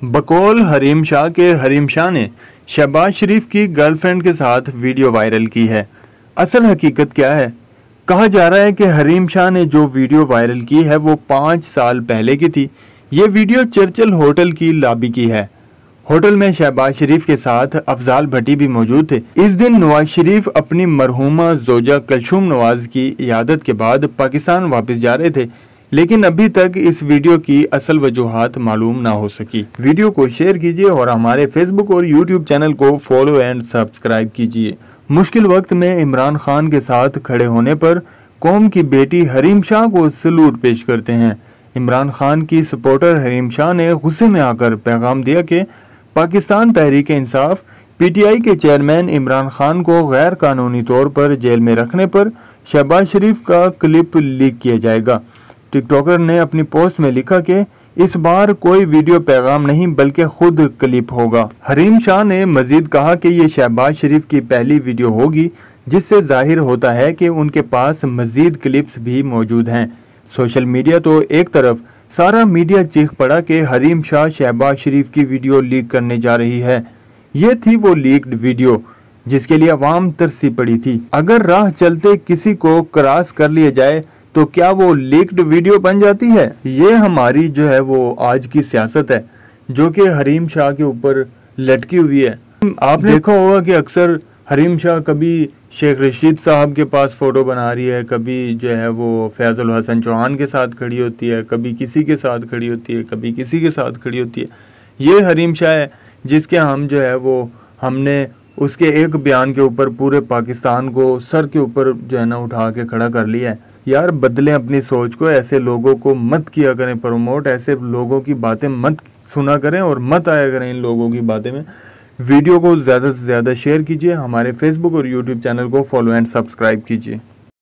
बकौल हरीम शाह के हरीम शाह ने शहबाज शरीफ की गर्लफ्रेंड के साथ वीडियो वायरल की है। असल हकीकत क्या है? कहा जा रहा है कि हरीम शाह ने जो वीडियो वायरल की है वो 5 साल पहले की थी। ये वीडियो चर्चिल होटल की लॉबी की है। होटल में शहबाज शरीफ के साथ अफजाल भट्टी भी मौजूद थे। इस दिन नवाज शरीफ अपनी मरहूमा जोजा कलसूम नवाज की इयादत के बाद पाकिस्तान वापस जा रहे थे, लेकिन अभी तक इस वीडियो की असल वजूहात मालूम ना हो सकी। वीडियो को शेयर कीजिए और हमारे फेसबुक और यूट्यूब चैनल को फॉलो एंड सब्सक्राइब कीजिए। मुश्किल वक्त में इमरान खान के साथ खड़े होने पर कौम की बेटी हरीम शाह को सलूट पेश करते हैं। इमरान खान की सपोर्टर हरीम शाह ने गुस्से में आकर पैगाम दिया कि पाकिस्तान तहरीक इंसाफ पीटीआई के चेयरमैन इमरान खान को गैर कानूनी तौर पर जेल में रखने पर शहबाज शरीफ का क्लिप लीक किया जाएगा। टिकटॉकर ने अपनी पोस्ट में लिखा कि इस बार कोई वीडियो पैगाम नहीं बल्कि खुद क्लिप होगा। हरीम शाह ने मजीद कहा कि ये शहबाज शरीफ की पहली वीडियो होगी जिससे जाहिर होता है कि उनके पास मजीद क्लिप्स भी मौजूद हैं। सोशल मीडिया तो एक तरफ, सारा मीडिया चीख पड़ा कि हरीम शाह शहबाज शरीफ की वीडियो लीक करने जा रही है। ये थी वो लीक्ड वीडियो जिसके लिए अवाम तरसी पड़ी थी। अगर राह चलते किसी को क्रॉस कर लिया जाए तो क्या वो लीक्ड वीडियो बन जाती है? ये हमारी जो है वो आज की सियासत है जो कि हरीम शाह के ऊपर लटकी हुई है। आपने देखा होगा कि अक्सर हरीम शाह कभी शेख रशीद साहब के पास फ़ोटो बना रही है, कभी जो है वो फैज़ल हसन चौहान के साथ खड़ी होती है, कभी किसी के साथ खड़ी होती है, कभी किसी के साथ खड़ी होती है। ये हरीम शाह है जिसके हम जो है वो हमने उसके एक बयान के ऊपर पूरे पाकिस्तान को सर के ऊपर जो है ना उठा के खड़ा कर लिया है। यार बदलें अपनी सोच को, ऐसे लोगों को मत किया करें प्रमोट, ऐसे लोगों की बातें मत सुना करें और मत आया करें इन लोगों की बातें में। वीडियो को ज़्यादा से ज़्यादा शेयर कीजिए, हमारे फेसबुक और यूट्यूब चैनल को फॉलो एंड सब्सक्राइब कीजिए।